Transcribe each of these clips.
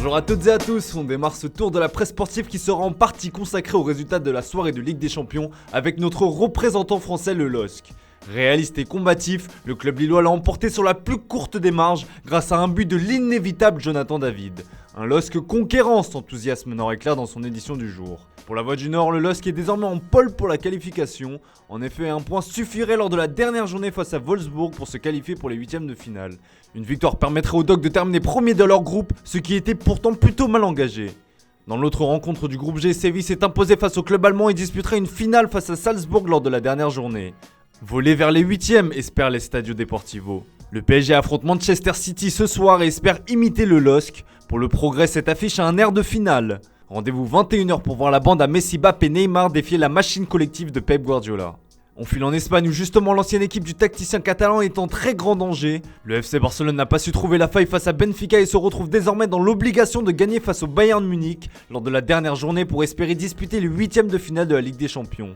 Bonjour à toutes et à tous, on démarre ce tour de la presse sportive qui sera en partie consacré aux résultats de la soirée de Ligue des Champions avec notre représentant français le LOSC. Réaliste et combatif, le club lillois l'a emporté sur la plus courte des marges grâce à un but de l'inévitable Jonathan David. Un LOSC conquérant s'enthousiasme nord-éclair dans son édition du jour. Pour la Voix du Nord, le LOSC est désormais en pole pour la qualification. En effet, un point suffirait lors de la dernière journée face à Wolfsburg pour se qualifier pour les huitièmes de finale. Une victoire permettrait aux Dogs de terminer premier de leur groupe, ce qui était pourtant plutôt mal engagé. Dans l'autre rencontre du groupe G, Séville s'est imposé face au club allemand et disputera une finale face à Salzbourg lors de la dernière journée. Voler vers les huitièmes, espère l'Estadio Deportivo. Le PSG affronte Manchester City ce soir et espère imiter le LOSC. Pour le progrès, cette affiche a un air de finale. Rendez-vous 21h pour voir la bande à Messi, Mbappé et Neymar défier la machine collective de Pep Guardiola. On file en Espagne où justement l'ancienne équipe du tacticien catalan est en très grand danger. Le FC Barcelone n'a pas su trouver la faille face à Benfica et se retrouve désormais dans l'obligation de gagner face au Bayern Munich lors de la dernière journée pour espérer disputer les huitièmes de finale de la Ligue des Champions.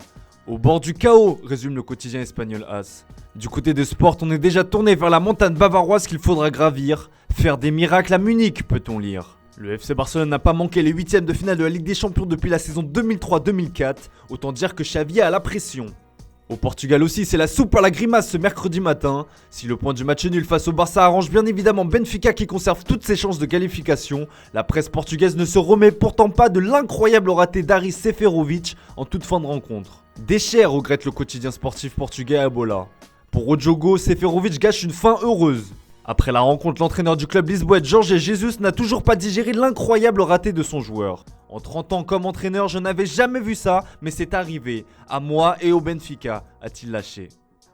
Au bord du chaos, résume le quotidien espagnol AS. Du côté de Sport, on est déjà tourné vers la montagne bavaroise qu'il faudra gravir. Faire des miracles à Munich, peut-on lire. Le FC Barcelone n'a pas manqué les huitièmes de finale de la Ligue des Champions depuis la saison 2003-2004, autant dire que Xavi a la pression. Au Portugal aussi, c'est la soupe à la grimace ce mercredi matin. Si le point du match nul face au Barça arrange bien évidemment Benfica qui conserve toutes ses chances de qualification, la presse portugaise ne se remet pourtant pas de l'incroyable raté d'Aris Seferovic en toute fin de rencontre. Déchet, regrette le quotidien sportif portugais à Bola. Pour Ojogo, Seferovic gâche une fin heureuse. Après la rencontre, l'entraîneur du club lisboète Jorge Jesus n'a toujours pas digéré l'incroyable raté de son joueur. En 30 ans comme entraîneur, je n'avais jamais vu ça, mais c'est arrivé, à moi et au Benfica, a-t-il lâché.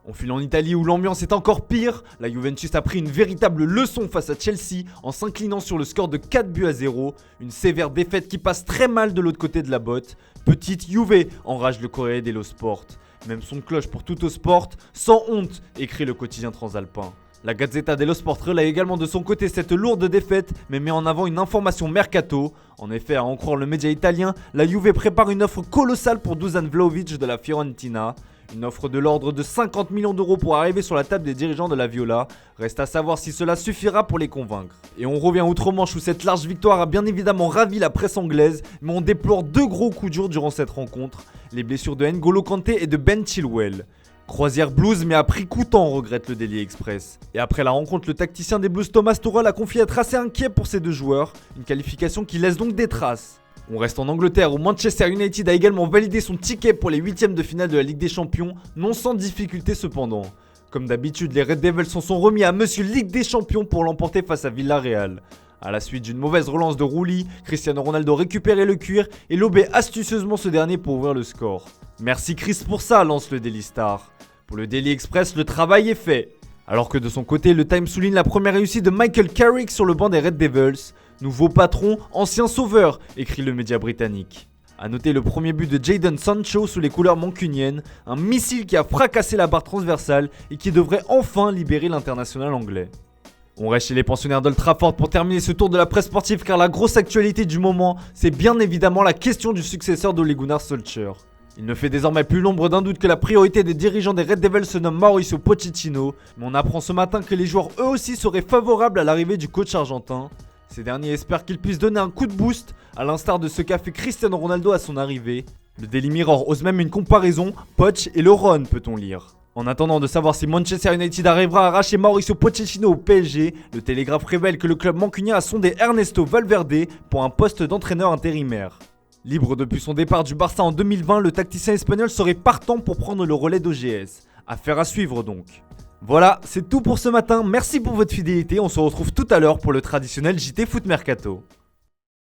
On file en Italie où l'ambiance est encore pire. La Juventus a pris une véritable leçon face à Chelsea en s'inclinant sur le score de 4-0. Une sévère défaite qui passe très mal de l'autre côté de la botte. Petite Juve, enrage le Corriere dello Sport. Même son de cloche pour Tutto Sport, sans honte, écrit le quotidien transalpin. La Gazzetta dello Sport relaie également de son côté cette lourde défaite, mais met en avant une information mercato. En effet, à en croire le média italien, la Juve prépare une offre colossale pour Dusan Vlahovic de la Fiorentina. Une offre de l'ordre de 50 millions d'euros pour arriver sur la table des dirigeants de la Viola. Reste à savoir si cela suffira pour les convaincre. Et on revient outre-Manche où cette large victoire a bien évidemment ravi la presse anglaise, mais on déplore deux gros coups durs durant cette rencontre. Les blessures de N'Golo Kanté et de Ben Chilwell. Croisière Blues mais à prix coûtant, regrette le Daily Express. Et après la rencontre, le tacticien des Blues Thomas Tuchel a confié être assez inquiet pour ces deux joueurs. Une qualification qui laisse donc des traces. On reste en Angleterre où Manchester United a également validé son ticket pour les huitièmes de finale de la Ligue des Champions, non sans difficulté cependant. Comme d'habitude, les Red Devils s'en sont remis à Monsieur Ligue des Champions pour l'emporter face à Villarreal. A la suite d'une mauvaise relance de Rouli, Cristiano Ronaldo récupérait le cuir et lobait astucieusement ce dernier pour ouvrir le score. Merci Chris pour ça, lance le Daily Star. Pour le Daily Express, le travail est fait. Alors que de son côté, le Time souligne la première réussite de Michael Carrick sur le banc des Red Devils. Nouveau patron, ancien sauveur, écrit le média britannique. A noter le premier but de Jadon Sancho sous les couleurs mancuniennes, un missile qui a fracassé la barre transversale et qui devrait enfin libérer l'international anglais. On reste chez les pensionnaires d'Old Trafford pour terminer ce tour de la presse sportive car la grosse actualité du moment, c'est bien évidemment la question du successeur d'Ole Gunnar Solskjaer. Il ne fait désormais plus l'ombre d'un doute que la priorité des dirigeants des Red Devils se nomme Mauricio Pochettino, mais on apprend ce matin que les joueurs eux aussi seraient favorables à l'arrivée du coach argentin. Ces derniers espèrent qu'il puisse donner un coup de boost, à l'instar de ce qu'a fait Cristiano Ronaldo à son arrivée. Le Daily Mirror ose même une comparaison, Poch et le Ron peut-on lire. En attendant de savoir si Manchester United arrivera à arracher Mauricio Pochettino au PSG, le Télégraphe révèle que le club mancunien a sondé Ernesto Valverde pour un poste d'entraîneur intérimaire. Libre depuis son départ du Barça en 2020, le tacticien espagnol serait partant pour prendre le relais d'OGS. Affaire à suivre donc. Voilà, c'est tout pour ce matin, merci pour votre fidélité, on se retrouve tout à l'heure pour le traditionnel JT Foot Mercato.